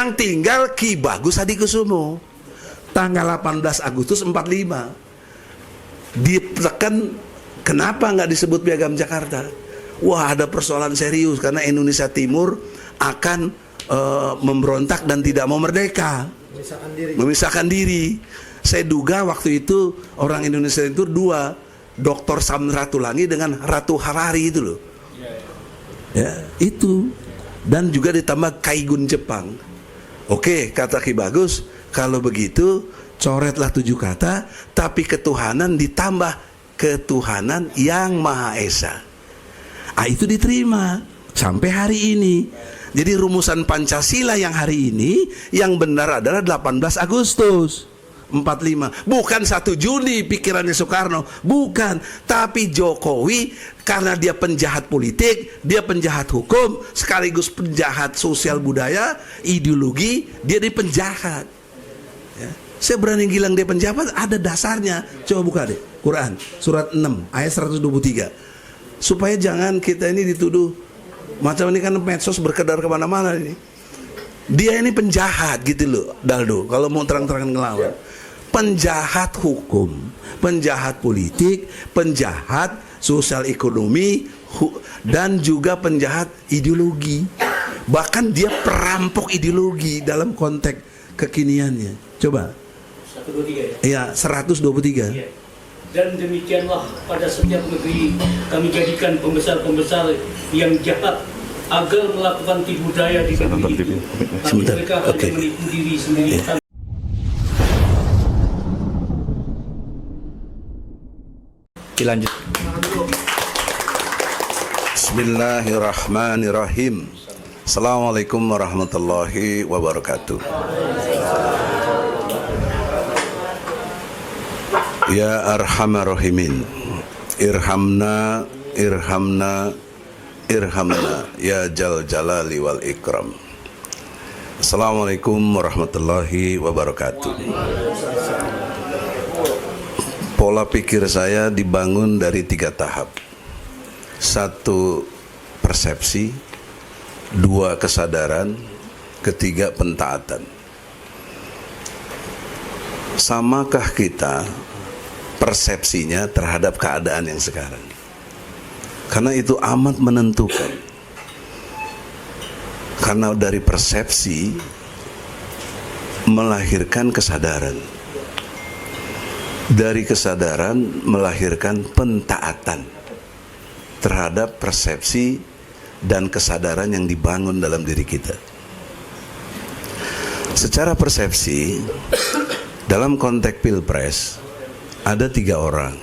Yang tinggal Ki Bagus Hadikusumo tanggal 18 Agustus 45 ditekan. Kenapa nggak disebut Piagam Jakarta? Wah, ada persoalan serius karena Indonesia Timur akan memberontak dan tidak mau merdeka, memisahkan diri. Saya duga waktu itu orang Indonesia itu dua, Dr. Samratulangi dengan Ratu Harari itu loh. Ya, itu. Dan juga ditambah Kaigun Jepang. Oke, kata Ki Bagus, kalau begitu coretlah 7 kata, tapi ketuhanan ditambah ketuhanan yang Maha Esa. Itu diterima sampai hari ini. Jadi rumusan Pancasila yang hari ini yang benar adalah 18 Agustus 45, bukan 1 Juni pikirannya Soekarno, bukan. Tapi Jokowi karena dia penjahat politik, dia penjahat hukum, sekaligus penjahat sosial budaya, ideologi, dia penjahat. Ya. Saya berani bilang dia penjahat, ada dasarnya. Coba buka deh Quran surat 6 ayat 123, supaya jangan kita ini dituduh macam ini, kan medsos berkedar kemana-mana ini. Dia ini penjahat gitu loh, Daldo. Kalau mau terang-terangan ngelawan, penjahat hukum, penjahat politik, penjahat sosial ekonomi, dan juga penjahat ideologi. Bahkan dia perampok ideologi dalam konteks kekiniannya. Coba 123 ya. 123. Ya. Dan demikianlah pada setiap negeri kami jadikan pembesar-pembesar yang jahat agar melakukan tipu daya di negeri itu. Tapi mereka hanya menipu diri sendiri. Dilanjut. Bismillahirrahmanirrahim. Assalamualaikum warahmatullahi wabarakatuh. Ya Arhamar Rahimin, irhamna, irhamna, irhamna, ya Jal Jalali wal Ikram. Assalamualaikum warahmatullahi wabarakatuh. Pola pikir saya dibangun dari 3 tahap. 1, persepsi. 2, kesadaran. 3, pentaatan. Samakah kita persepsinya terhadap keadaan yang sekarang? Karena itu amat menentukan. Karena dari persepsi melahirkan kesadaran, dari kesadaran melahirkan pentaatan terhadap persepsi dan kesadaran yang dibangun dalam diri kita. Secara persepsi, dalam konteks pilpres ada 3 orang.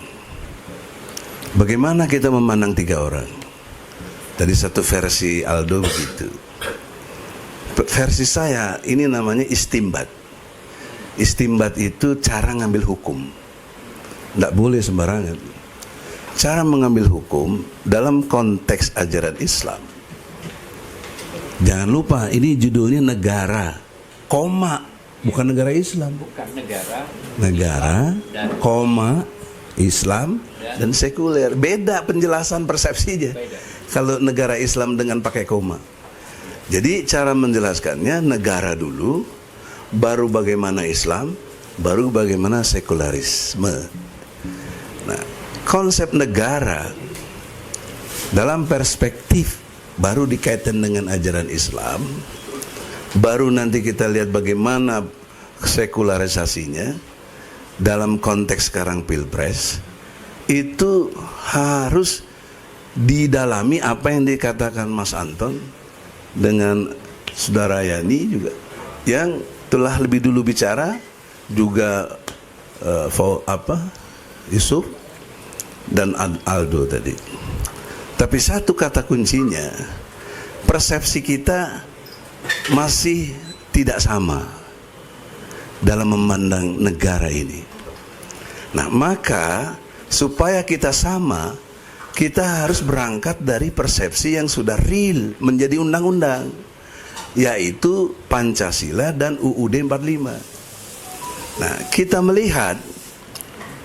Bagaimana kita memandang 3 orang? Dari satu versi Aldo begitu. Versi saya ini namanya istimbat. Istimbat itu cara ngambil hukum. Tidak boleh sembarangan. Cara mengambil hukum dalam konteks ajaran Islam. Jangan lupa ini judulnya negara, koma. Bukan negara Islam. Bukan negara. Negara, koma, Islam, dan sekuler. Beda penjelasan persepsinya. Beda. Kalau negara Islam dengan pakai koma. Jadi cara menjelaskannya negara dulu, baru bagaimana Islam, baru bagaimana sekularisme. Nah, konsep negara dalam perspektif baru dikaitkan dengan ajaran Islam. Baru nanti kita lihat bagaimana sekularisasinya dalam konteks sekarang pilpres. Itu harus didalami apa yang dikatakan Mas Anton dengan Saudara Yani juga, yang telah lebih dulu bicara, juga Yusuf dan Aldo tadi. Tapi satu kata kuncinya, persepsi kita masih tidak sama dalam memandang negara ini. Nah, maka supaya kita sama, kita harus berangkat dari persepsi yang sudah real menjadi undang-undang, yaitu Pancasila dan UUD 45. Nah, kita melihat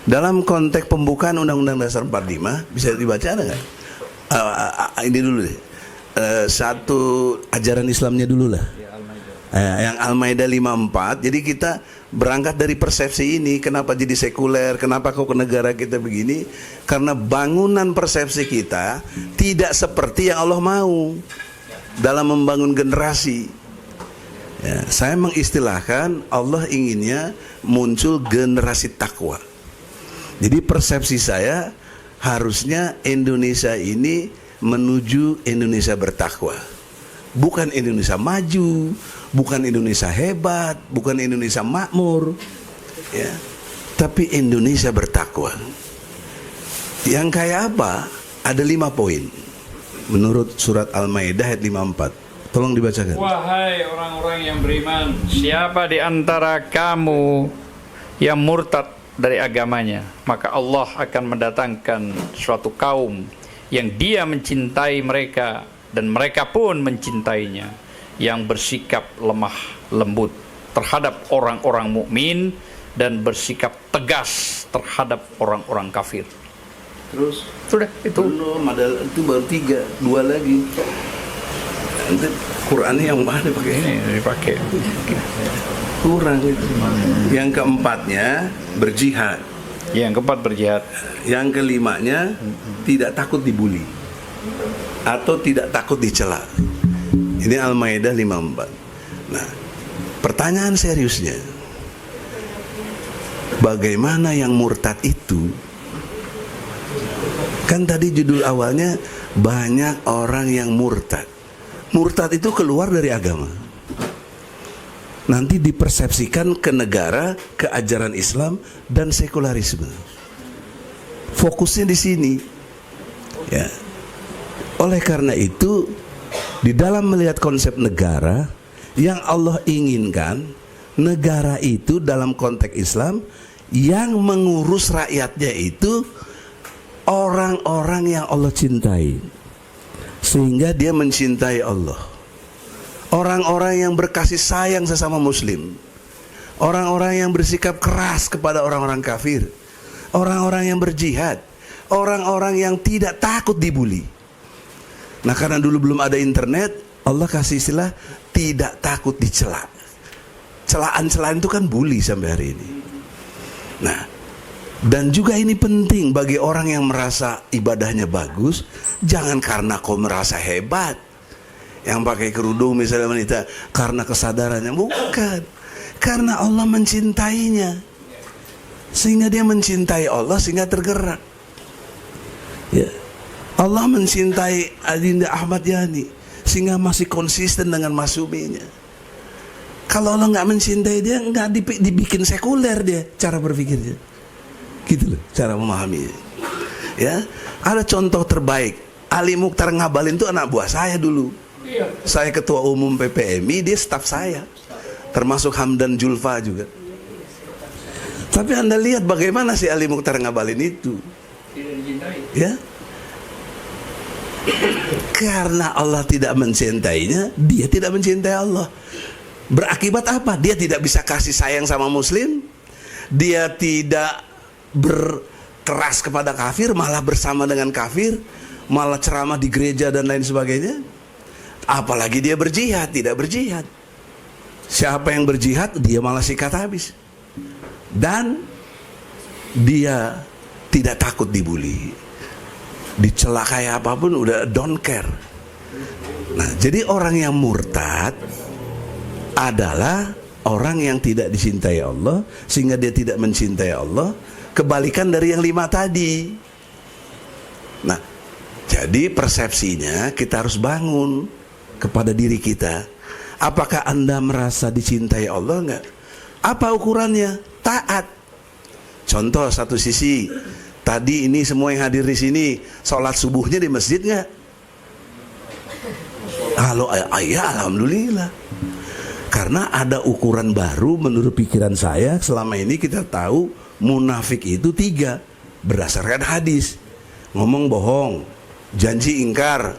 dalam konteks pembukaan Undang-Undang Dasar 45, bisa dibaca ada nggak? Ini dulu deh. Satu ajaran Islamnya dulu lah. Yang Al-Maidah 54. Jadi kita berangkat dari persepsi ini. Kenapa jadi sekuler? Kenapa kok ke negara kita begini? Karena bangunan persepsi kita tidak seperti yang Allah mau dalam membangun generasi. Ya, saya mengistilahkan Allah inginnya muncul generasi takwa. Jadi persepsi saya harusnya Indonesia ini menuju Indonesia bertakwa. Bukan Indonesia maju, bukan Indonesia hebat, bukan Indonesia makmur, ya, tapi Indonesia bertakwa. Yang kayak apa? Ada 5 poin menurut surat Al-Maidah ayat 54. Tolong dibacakan. Wahai orang-orang yang beriman, siapa di antara kamu yang murtad dari agamanya, maka Allah akan mendatangkan suatu kaum yang dia mencintai mereka dan mereka pun mencintainya, yang bersikap lemah lembut terhadap orang-orang mukmin dan bersikap tegas terhadap orang-orang kafir. Terus Sudah itu. belum ada, itu baru 3, 2 lagi. Nanti Qurannya yang mana dipakai? Ini dipakai. Kurang itu. Yang keempatnya berjihad. Yang keempat berjihad. Yang kelimanya tidak takut dibully atau tidak takut dicela. Ini Al-Maidah 54. Nah, pertanyaan seriusnya, bagaimana yang murtad itu? Kan tadi judul awalnya banyak orang yang murtad. Murtad itu keluar dari agama. Nanti dipersepsikan ke negara, ke ajaran Islam dan sekularisme. Fokusnya di sini. Ya. Oleh karena itu, di dalam melihat konsep negara, yang Allah inginkan negara itu dalam konteks Islam yang mengurus rakyatnya itu orang-orang yang Allah cintai, sehingga dia mencintai Allah. Orang-orang yang berkasih sayang sesama muslim, orang-orang yang bersikap keras kepada orang-orang kafir, orang-orang yang berjihad, orang-orang yang tidak takut dibully. Nah, karena dulu belum ada internet, Allah kasih istilah tidak takut dicela. Celaan-celaan itu kan bully sampai hari ini. Nah, dan juga ini penting bagi orang yang merasa ibadahnya bagus. Jangan karena kau merasa hebat, yang pakai kerudung misalnya wanita, karena kesadarannya. Bukan, karena Allah mencintainya, sehingga dia mencintai Allah, sehingga tergerak. Ya, Allah mencintai Adinda Ahmad Yani, sehingga masih konsisten dengan masuminya. Kalau Allah nggak mencintai dia, nggak dibikin sekuler dia cara berpikirnya. Gitu loh cara memahami. Ya, ada contoh terbaik. Ali Mukhtar Ngabalin itu anak buah saya dulu. Saya ketua umum PPMI, dia staf saya. Termasuk Hamdan Julfa juga. Tapi Anda lihat bagaimana si Ali Mukhtar Ngabalin itu. Ya. Karena Allah tidak mencintainya, dia tidak mencintai Allah. Berakibat apa? Dia tidak bisa kasih sayang sama muslim. Dia tidak berkeras kepada kafir, malah bersama dengan kafir, malah ceramah di gereja dan lain sebagainya. Apalagi dia berjihad, tidak berjihad. Siapa yang berjihad, dia malah sikat habis. Dan dia tidak takut dibully, dicela kayak apapun udah don't care. Nah, jadi orang yang murtad adalah orang yang tidak dicintai Allah, sehingga dia tidak mencintai Allah. Kebalikan dari yang 5 tadi. Nah, jadi persepsinya kita harus bangun kepada diri kita. Apakah Anda merasa dicintai Allah enggak? Apa ukurannya? Taat. Contoh satu sisi, tadi ini semua yang hadir di sini sholat subuhnya di masjid enggak? Kalau ya alhamdulillah. Karena ada ukuran baru menurut pikiran saya. Selama ini kita tahu munafik itu 3 berdasarkan hadis. Ngomong bohong, janji ingkar,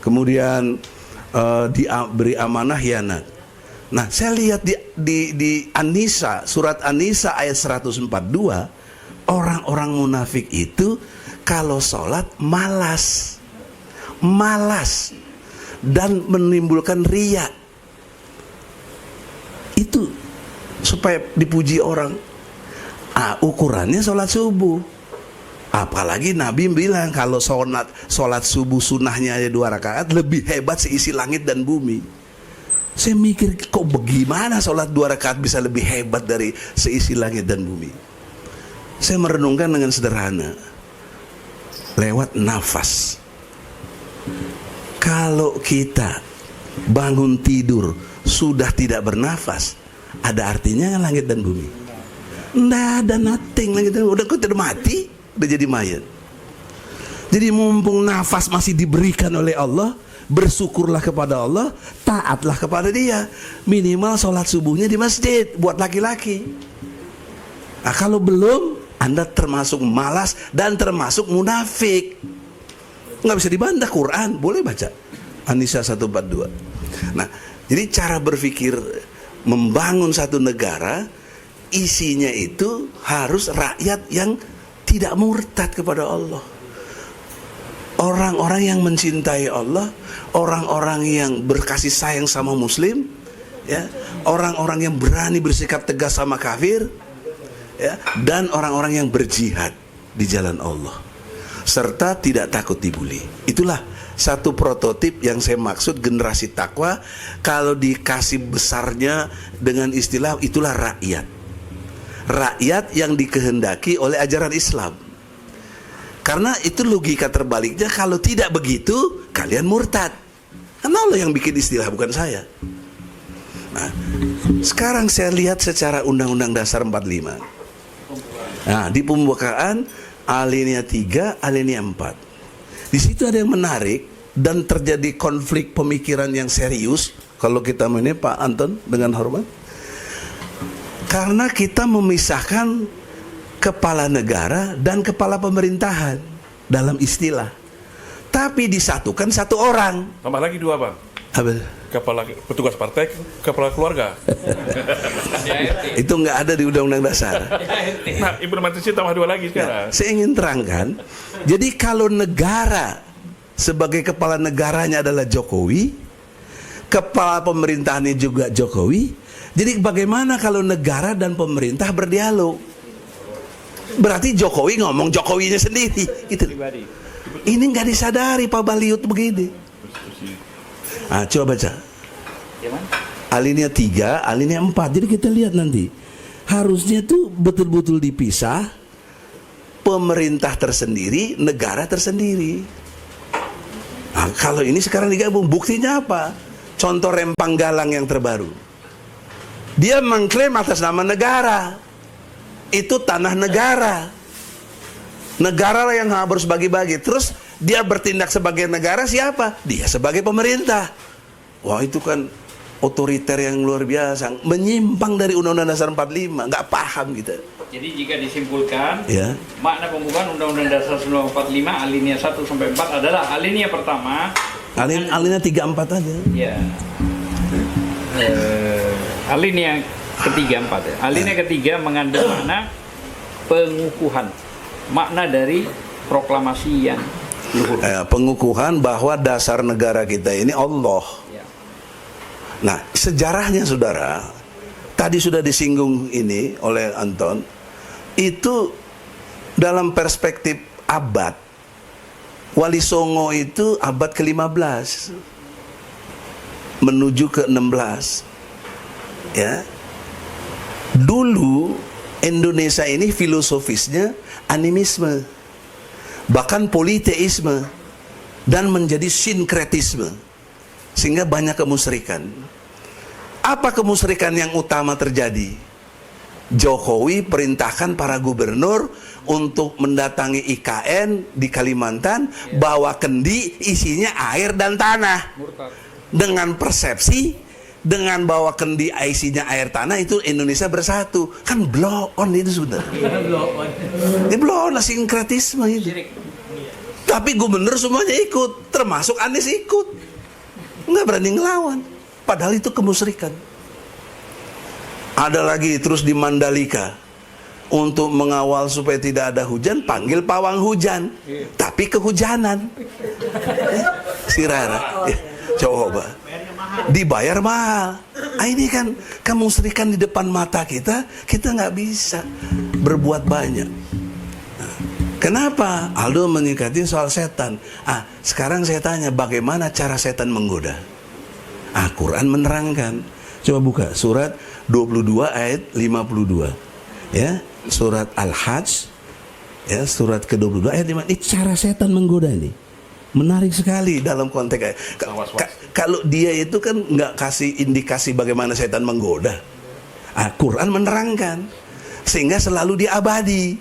kemudian diberi amanah khianat. Nah, saya lihat di An-Nisa, surat An-Nisa ayat 142, orang-orang munafik itu kalau sholat malas dan menimbulkan riya. Itu supaya dipuji orang. Ukurannya sholat subuh. Apalagi Nabi bilang kalau sholat subuh sunnahnya aja 2 rakaat lebih hebat seisi langit dan bumi. Saya mikir kok bagaimana sholat 2 rakaat bisa lebih hebat dari seisi langit dan bumi. Saya merenungkan dengan sederhana, lewat nafas. Kalau kita bangun tidur sudah tidak bernafas, ada artinya kan langit dan bumi? Nggak ada, nothing. Langit dan bumi udah mati, udah jadi mayat. Jadi mumpung nafas masih diberikan oleh Allah, bersyukurlah kepada Allah, taatlah kepada Dia. Minimal sholat subuhnya di masjid buat laki-laki. Nah, kalau belum, Anda termasuk malas dan termasuk munafik. Nggak bisa dibantah, Quran boleh baca An-Nisa 142. Nah, jadi cara berpikir membangun satu negara, isinya itu harus rakyat yang tidak murtad kepada Allah. Orang-orang yang mencintai Allah, orang-orang yang berkasih sayang sama muslim, ya, orang-orang yang berani bersikap tegas sama kafir, ya, dan orang-orang yang berjihad di jalan Allah, serta tidak takut dibully. Itulah satu prototip yang saya maksud generasi takwa. Kalau dikasih besarnya dengan istilah, itulah rakyat. Rakyat yang dikehendaki oleh ajaran Islam. Karena itu logika terbaliknya, kalau tidak begitu kalian murtad. Karena Allah yang bikin istilah, bukan saya. Nah, sekarang saya lihat secara Undang-Undang Dasar 45. Nah, di pembukaan alinea 3, alinea 4. Di situ ada yang menarik dan terjadi konflik pemikiran yang serius. Kalau kita ini Pak Anton dengan hormat, karena kita memisahkan kepala negara dan kepala pemerintahan dalam istilah, tapi disatukan satu orang. Tambah lagi 2 Bang. Apa? Kepala petugas partai, kepala keluarga. Itu nggak ada di Undang-Undang Dasar. Nah, implementasi tambah 2 lagi sekarang. Saya ingin terangkan. Jadi kalau negara sebagai kepala negaranya adalah Jokowi, kepala pemerintahannya juga Jokowi. Jadi bagaimana kalau negara dan pemerintah berdialog? Berarti Jokowi ngomong Jokowinya sendiri, gitu. Ini nggak disadari Pak Baliut begini. Coba baca alinea 3, alinea 4. Jadi kita lihat nanti, harusnya tuh betul-betul dipisah. Pemerintah tersendiri, negara tersendiri. Nah, kalau ini sekarang digabung, buktinya apa? Contoh Rempang Galang yang terbaru. Dia mengklaim atas nama negara. Itu tanah negara. Negara lah yang harus bagi-bagi. Terus dia bertindak sebagai negara, siapa? Dia sebagai pemerintah. Wah, itu kan otoriter yang luar biasa, menyimpang dari Undang-Undang Dasar 45. Nggak paham gitu. Jadi jika disimpulkan, Ya. makna pembukaan Undang-Undang Dasar 1945 alinea 1 sampai 4 adalah alinea pertama. Alinea 3, 4 aja. Ya. Alinea ketiga 4 ya. Alinea ketiga mengandung makna pengukuhan, makna dari proklamasi yang luhur. Pengukuhan bahwa dasar negara kita ini Allah. Ya. Nah, sejarahnya saudara, tadi sudah disinggung ini oleh Anton. Itu dalam perspektif abad. Wali Songo itu abad ke-15 menuju ke-16. Ya. Dulu Indonesia ini filosofisnya animisme, bahkan politeisme, dan menjadi sinkretisme, sehingga banyak kemusyrikan. Apa kemusyrikan yang utama terjadi? Jokowi perintahkan para gubernur untuk mendatangi IKN di Kalimantan, bawa kendi isinya air dan tanah. Dengan persepsi, dengan bawa kendi isinya air tanah itu Indonesia bersatu. Kan blow on itu sebenarnya. Ini blow on, sinkretisme itu. Tapi gubernur semuanya ikut, termasuk Anies ikut. Nggak berani ngelawan. Padahal itu kemusyrikan. Ada lagi terus di Mandalika, untuk mengawal supaya tidak ada hujan, panggil pawang hujan, tapi kehujanan. Si Rara, coba. dibayar mahal. Ini kan kemusyrikan di depan mata kita nggak bisa berbuat banyak. Kenapa? Aldo menyingkatin soal setan. Sekarang saya tanya, bagaimana cara setan menggoda? Quran menerangkan. Coba buka surat 22 ayat 52. Ya, surat Al-Hajj, ya, surat ke-22 ayat 5. Ini cara setan menggoda ini. Menarik sekali dalam konteks kalau dia itu kan nggak kasih indikasi bagaimana setan menggoda. Quran menerangkan sehingga selalu dia abadi,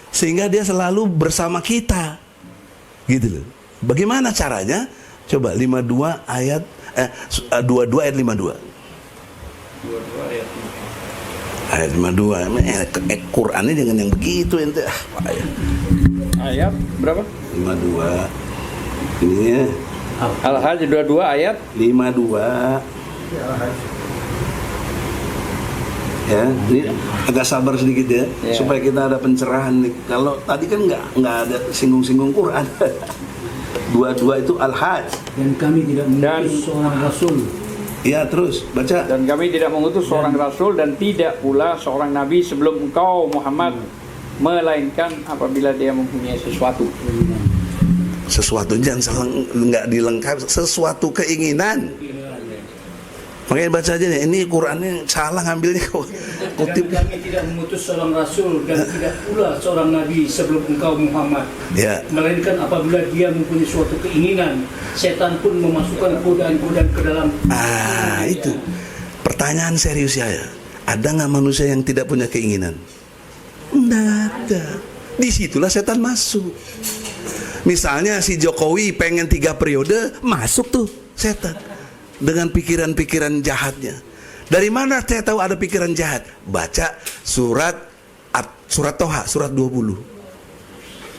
sehingga dia selalu bersama kita, gitu loh. Bagaimana caranya? Coba 52 ayat 22 ayat 52. 22 ayat 5. Ayat 52. Qurannya dengan yang begitu ente. Ayat berapa? 52. Ini ya. Al-Hajj 22 ayat 52. Ya, ini agak sabar sedikit ya, supaya kita ada pencerahan nih. Kalau tadi kan nggak ada singgung-singgung Quran. 22 itu Al-Hajj. Dan kami tidak mengutus seorang rasul. Ya, terus baca. dan kami tidak mengutus seorang rasul dan tidak pula seorang nabi sebelum engkau Muhammad, melainkan apabila dia mempunyai sesuatu. Sesuatu jangan nggak dilengkapi, sesuatu keinginan. Makanya baca aja nih, ini Qurannya salah ngambilnya kok. Dan Kutip. kami tidak mengutus seorang rasul dan tidak pula seorang nabi sebelum engkau Muhammad, Ya. melainkan apabila dia mempunyai suatu keinginan, setan pun memasukkan godaan-godaan ke dalam. Itu pertanyaan serius ya. Ada nggak manusia yang tidak punya keinginan? Nggak ada. Disitulah setan masuk. Misalnya si Jokowi pengen 3 periode, masuk tuh setan dengan pikiran-pikiran jahatnya. Dari mana saya tahu ada pikiran jahat? Baca surat Toha, surat 20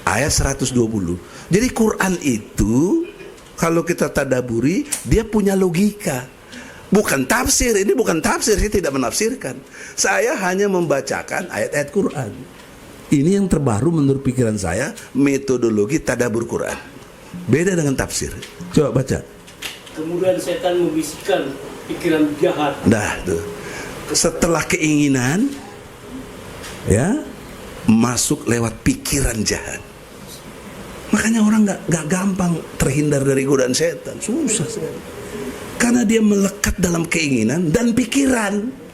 ayat 120. Jadi Quran itu kalau kita tadaburi, dia punya logika. Bukan tafsir, ini bukan tafsir, saya tidak menafsirkan. Saya hanya membacakan ayat-ayat Quran. Ini yang terbaru menurut pikiran saya, metodologi tadabbur Quran. Beda dengan tafsir. Coba baca. Kemudian setan membisikkan pikiran jahat. Dah tuh. Setelah keinginan, ya, masuk lewat pikiran jahat. Makanya orang nggak gampang terhindar dari godaan setan. Susah sekali. Karena dia melekat dalam keinginan dan pikiran.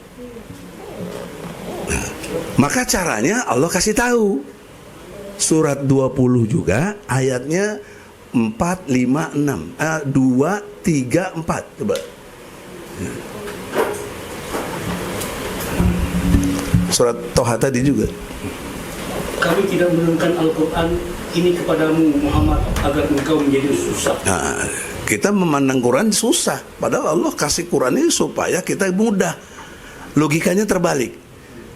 Nah, maka caranya Allah kasih tahu. Surat 20 juga ayatnya 4, 5, 6 2, 3, 4. Coba. Surat Toha tadi juga. Kami tidak menurunkan Al-Quran ini kepadamu Muhammad agar engkau menjadi susah. Nah, kita memandang Quran susah, padahal Allah kasih Quran ini supaya kita mudah. Logikanya terbalik.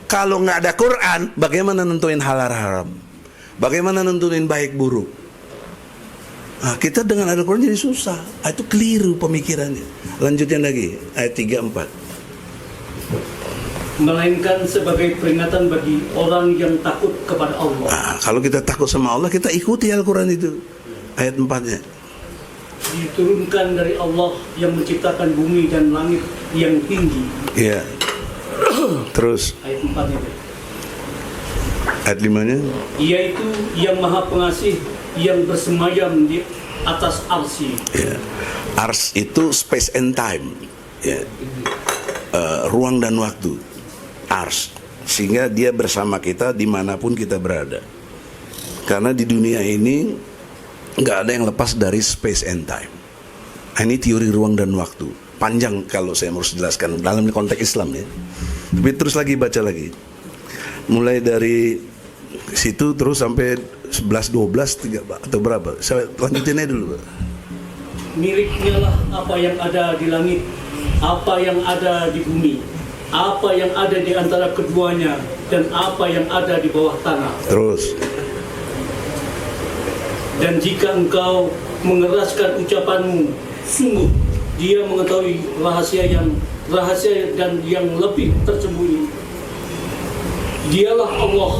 Kalau nggak ada Quran, bagaimana nentuin halal haram? Bagaimana nentuin baik buruk? Nah, kita dengan ada Quran jadi susah. Itu keliru pemikirannya. Lanjutin lagi ayat 3, 4. Melainkan sebagai peringatan bagi orang yang takut kepada Allah. Nah, kalau kita takut sama Allah, kita ikuti Al-Quran itu. Ayat 4-nya. Diturunkan dari Allah yang menciptakan bumi dan langit yang tinggi. Iya. Terus Ayat 4-nya. ayat 5-nya. Yaitu yang maha pengasih yang bersemayam di atas arsy. Ya. Ars itu space and time, ya. Ruang dan waktu. Ars, sehingga dia bersama kita dimanapun kita berada. Karena di dunia ini nggak ada yang lepas dari space and time. Ini teori ruang dan waktu. Panjang kalau saya harus jelaskan dalam konteks Islam ya. Tapi terus lagi baca lagi. Mulai dari situ terus sampai 11, 12, 3 atau berapa? Saya lanjutin aja dulu. Miliknya lah apa yang ada di langit, apa yang ada di bumi, apa yang ada di antara keduanya, dan apa yang ada di bawah tanah. Terus. Dan jika engkau mengeraskan ucapanmu, sungguh dia mengetahui rahasia dan yang lebih tersembunyi. Dialah Allah,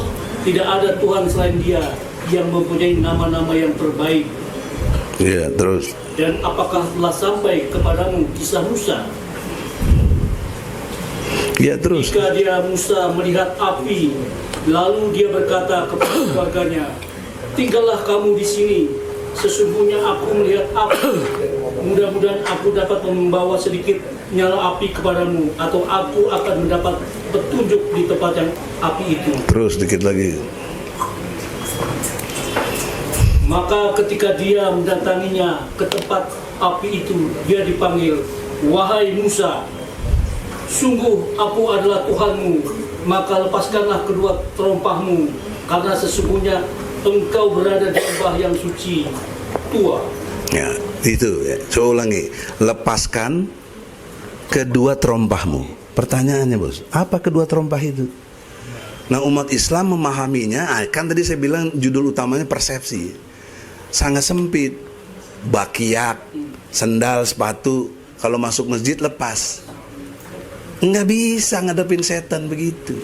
tidak ada Tuhan selain Dia yang mempunyai nama-nama yang terbaik. Iya, terus. Dan apakah telah sampai kepadamu kisah Musa? Ya terus. Jika dia Musa melihat api, lalu dia berkata kepada keluarganya, tinggallah kamu di sini. Sesungguhnya aku melihat api. Mudah-mudahan aku dapat membawa sedikit nyala api kepadamu, atau aku akan mendapat petunjuk di tempat yang api itu. Terus dikit lagi. Maka ketika dia mendatanginya ke tempat api itu, dia dipanggil, wahai Musa, sungguh aku adalah Tuhanmu, maka lepaskanlah kedua terompahmu, karena sesungguhnya engkau berada di lembah yang suci, tua. Ya, itu ya. Saya ulangi. Lepaskan kedua terompahmu. Pertanyaannya, Bos, apa kedua terompah itu? Nah, umat Islam memahaminya, kan tadi saya bilang judul utamanya persepsi. Sangat sempit. Bakiak, sendal, sepatu, kalau masuk masjid lepas. Nggak bisa ngadepin setan begitu.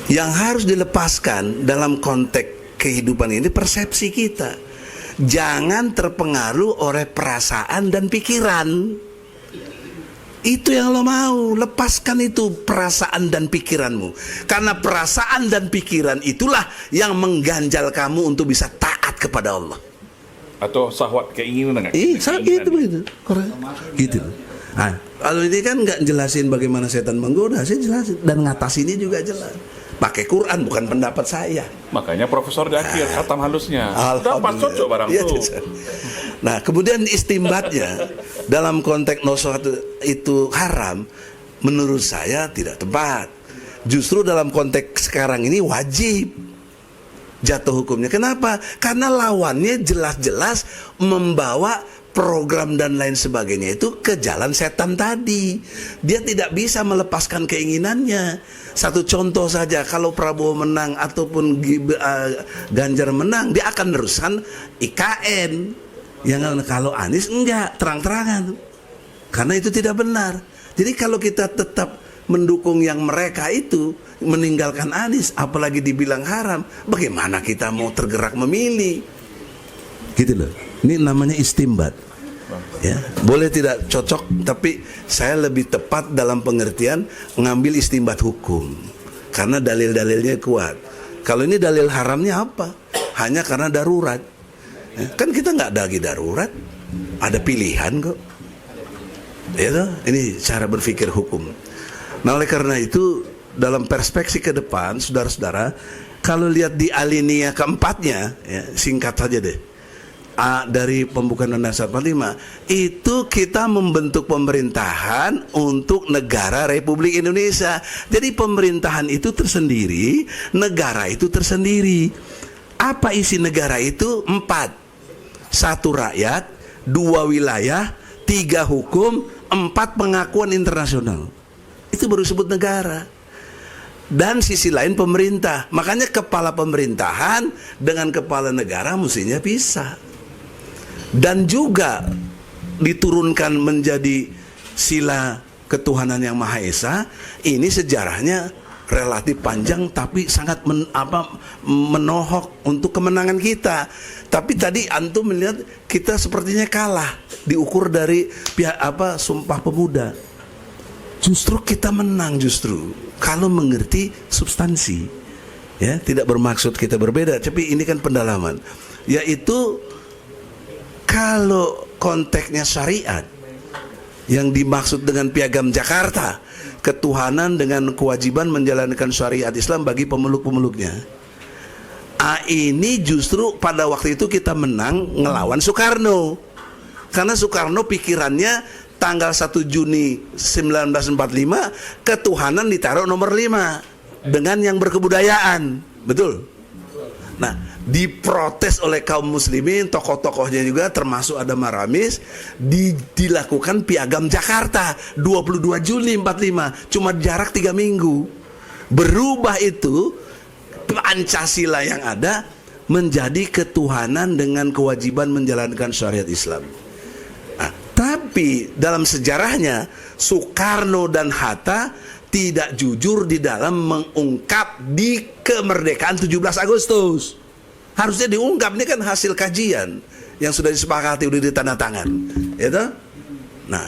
Yang harus dilepaskan dalam konteks kehidupan ini persepsi kita. Jangan terpengaruh oleh perasaan dan pikiran. Itu yang lo mau. Lepaskan itu perasaan dan pikiranmu. Karena perasaan dan pikiran itulah yang mengganjal kamu untuk bisa taat kepada Allah. Atau syahwat keinginan nggak? Itu begitu. Korek. Gitu. Nah, kalau ini kan nggak jelasin bagaimana setan menggoda, saya jelasin. Dan ngatasinnya juga jelas. Pakai Quran, bukan pendapat saya. Makanya profesor di akhir khatam halusnya. Dapat Alhamdulillah. cocok barang Ya, tuh. Nah, kemudian istimbatnya dalam konteks nosohat itu haram, menurut saya tidak tepat. Justru dalam konteks sekarang ini wajib jatuh hukumnya. Kenapa? Karena lawannya jelas-jelas membawa program dan lain sebagainya itu ke jalan setan tadi. Dia tidak bisa melepaskan keinginannya. Satu contoh saja, kalau Prabowo menang ataupun Ganjar menang, dia akan meneruskan IKN. Yang kalau Anies enggak, terang-terangan. Karena itu tidak benar. Jadi kalau kita tetap mendukung yang mereka itu, meninggalkan Anies, apalagi dibilang haram, bagaimana kita mau tergerak memilih? Gitu loh. Ini namanya istimbat. Ya, boleh tidak cocok, tapi saya lebih tepat dalam pengertian mengambil istimbat hukum karena dalil-dalilnya kuat. Kalau ini dalil haramnya apa? Hanya karena darurat. Ya, kan kita nggak ada lagi darurat, ada pilihan kok. Ya, toh? Ini cara berpikir hukum. Nah, oleh karena itu dalam perspektif ke depan, saudara-saudara, kalau lihat di alinea keempatnya, ya, singkat saja deh. Dari pembukaan Undang-Undang 45 itu kita membentuk pemerintahan untuk negara Republik Indonesia. Jadi pemerintahan itu tersendiri, negara itu tersendiri. Apa isi negara itu? 4. 1 rakyat, 2 wilayah, 3 hukum, 4 pengakuan internasional. Itu baru disebut negara. Dan sisi lain pemerintah. Makanya kepala pemerintahan dengan kepala negara mestinya pisah. Dan juga diturunkan menjadi sila ketuhanan yang Maha Esa. Ini sejarahnya relatif panjang tapi sangat menohok untuk kemenangan kita. Tapi tadi antum melihat kita sepertinya kalah diukur dari pihak Sumpah Pemuda. Justru kita menang justru kalau mengerti substansi. Ya, tidak bermaksud kita berbeda, tapi ini kan pendalaman. Yaitu kalau konteksnya syariat yang dimaksud dengan Piagam Jakarta, ketuhanan dengan kewajiban menjalankan syariat Islam bagi pemeluk-pemeluknya. Ini justru pada waktu itu kita menang ngelawan Soekarno. Karena Soekarno pikirannya tanggal 1 Juni 1945 ketuhanan ditaruh nomor 5 dengan yang berkebudayaan. Betul? Nah, diprotes oleh kaum muslimin, tokoh-tokohnya juga termasuk ada Maramis, dilakukan Piagam Jakarta 22 Juli 45, cuma jarak 3 minggu. Berubah itu Pancasila yang ada menjadi ketuhanan dengan kewajiban menjalankan syariat Islam. Nah, tapi dalam sejarahnya Soekarno dan Hatta tidak jujur di dalam mengungkap di kemerdekaan 17 Agustus. Harusnya diungkap, ini kan hasil kajian. yang sudah disepakati, udah ditandatangan, itu. Nah,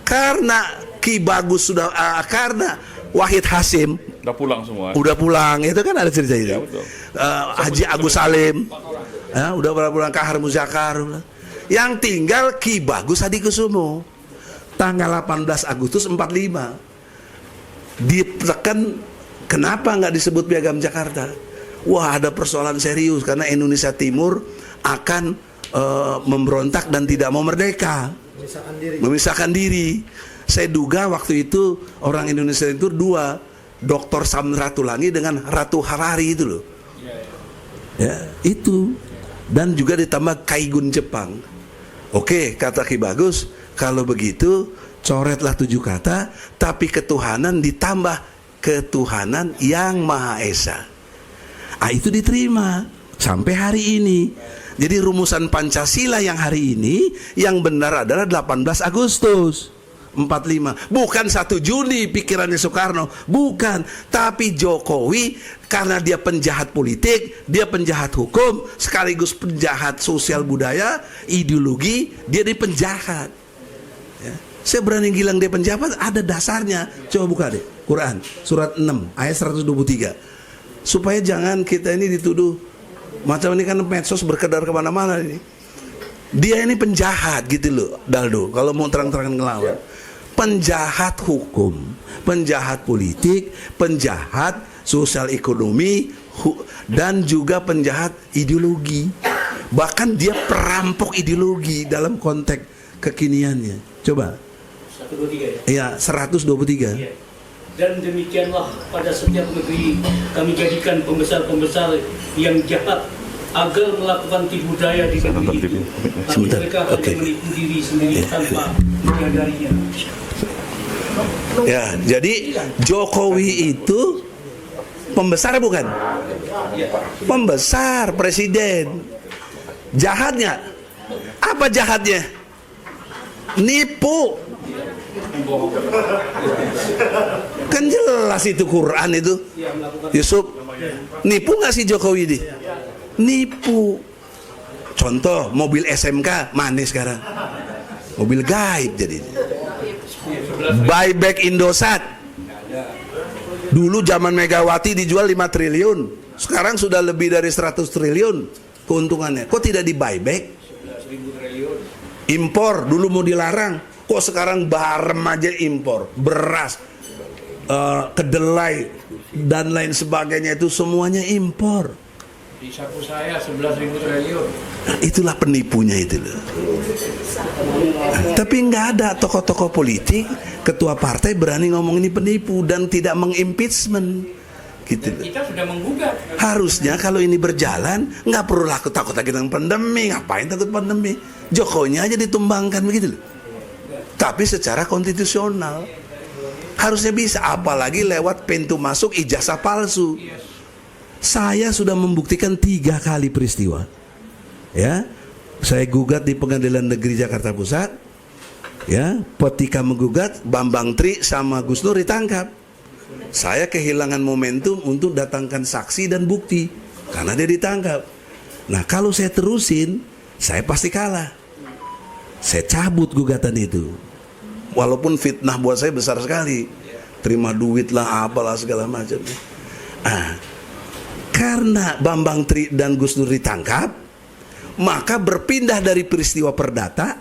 karena Ki Bagus sudah, karena Wahid Hasim Udah pulang semua. udah pulang, itu kan ada cerita itu. Ya, betul. Haji Agus Salim, udah pulang, Kahar Muzakar. Yang tinggal Ki Bagus Hadikusumo, tanggal 18 Agustus 45. Ditekan, kenapa nggak disebut Piagam Jakarta? Wah, ada persoalan serius karena Indonesia Timur akan memberontak dan tidak mau merdeka, memisahkan diri. Saya duga waktu itu orang Indonesia itu dua, Dr. Samratulangi dengan Ratu Harari itu loh. Ya, itu. Dan juga ditambah Kaigun Jepang. Oke, kata Ki Bagus, kalau begitu coretlah 7 kata, tapi ketuhanan ditambah ketuhanan yang Maha Esa. Itu diterima sampai hari ini. Jadi rumusan Pancasila yang hari ini yang benar adalah 18 Agustus 45, bukan 1 Juni pikirannya Soekarno, bukan. Tapi Jokowi karena dia penjahat politik, dia penjahat hukum, sekaligus penjahat sosial budaya, ideologi, dia di penjahat. Ya. Saya berani bilang dia penjahat, ada dasarnya. Coba buka deh Quran surat 6 ayat 123. Supaya jangan kita ini dituduh macam ini, kan medsos berkedar kemana-mana ini. Dia ini penjahat gitu loh, Daldo. Kalau mau terang-terangan ngelawan, penjahat hukum, penjahat politik, penjahat sosial ekonomi, dan juga penjahat ideologi. Bahkan dia perampok ideologi dalam konteks kekiniannya. Coba 123 ya, ya. 123. Iya. Dan demikianlah pada setiap negeri kami jadikan pembesar-pembesar yang jahat agar melakukan tipu daya di negeri itu. Tapi Sebentar. mereka Oke. hanya menipu diri sendiri tanpa menyadarinya. Ya, jadi Jokowi itu pembesar bukan? Pembesar, presiden. Jahatnya apa jahatnya? Nipu. Kan jelas itu Quran itu. Yusuf, nipu nggak sih Jokowi ini? Nipu. Contoh mobil SMK mana sekarang? Mobil gaib jadi. Buyback Indosat. Dulu zaman Megawati dijual 5 triliun. Sekarang sudah lebih dari 100 triliun keuntungannya. Kok tidak di buyback? Impor dulu mau dilarang, kok sekarang barem aja impor, beras, kedelai dan lain sebagainya itu semuanya impor. Di saku saya 11.000 triliun. Nah, itulah penipunya itu loh. Tapi nggak ada tokoh-tokoh politik, ketua partai berani ngomong ini penipu dan tidak mengimpeachment. Gitu loh. Kita sudah menggugat. Harusnya kalau ini berjalan nggak perlu takut lagi dengan pandemi. Ngapain takut pandemi? Jokowinya aja ditumbangkan begitu loh. Tapi secara konstitusional harusnya bisa, apalagi lewat pintu masuk ijazah palsu. Saya sudah membuktikan 3 kali peristiwa. Ya, saya gugat di Pengadilan Negeri Jakarta Pusat. Ya, ketika menggugat, Bambang Tri sama Gus Nur ditangkap. Saya kehilangan momentum untuk datangkan saksi dan bukti karena dia ditangkap. Nah, kalau saya terusin, saya pasti kalah. Saya cabut gugatan itu. Walaupun fitnah buat saya besar sekali. Terima duit lah, apalah segala macam. Karena Bambang Tri dan Gus Nur ditangkap, maka berpindah dari peristiwa perdata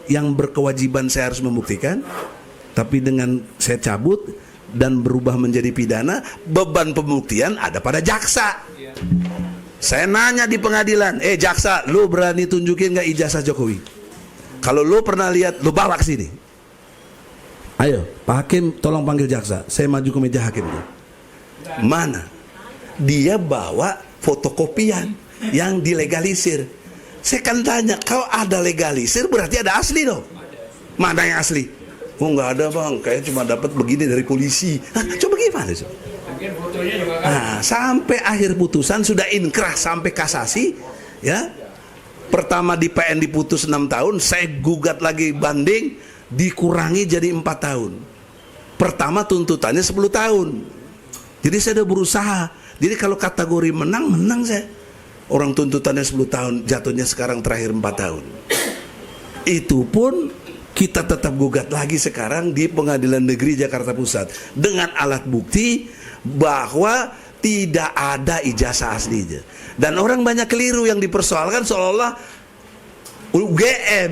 yang berkewajiban saya harus membuktikan, tapi dengan saya cabut dan berubah menjadi pidana, beban pembuktian ada pada jaksa. Saya nanya di pengadilan, jaksa, lu berani tunjukin nggak ijazah Jokowi? Kalau lu pernah lihat, lu bawa ke sini. Ayo, Pak Hakim, tolong panggil jaksa. Saya maju ke meja hakim. Mana? Dia bawa fotokopian yang dilegalisir. Saya kan tanya, kalau ada legalisir berarti ada asli dong. Mana yang asli? Oh nggak ada bang, kayaknya cuma dapat begini dari polisi. Coba gimana sih? Nah, sampai akhir putusan sudah inkrah sampai kasasi, ya. Pertama di PN diputus 6 tahun, saya gugat lagi banding, dikurangi jadi 4 tahun. Pertama tuntutannya 10 tahun. Jadi saya udah berusaha. Jadi kalau kategori menang saya. Orang tuntutannya 10 tahun, jatuhnya sekarang terakhir 4 tahun. Itu pun kita tetap gugat lagi sekarang di Pengadilan Negeri Jakarta Pusat dengan alat bukti bahwa tidak ada ijazah aslinya. Dan orang banyak keliru yang dipersoalkan seolah-olah UGM.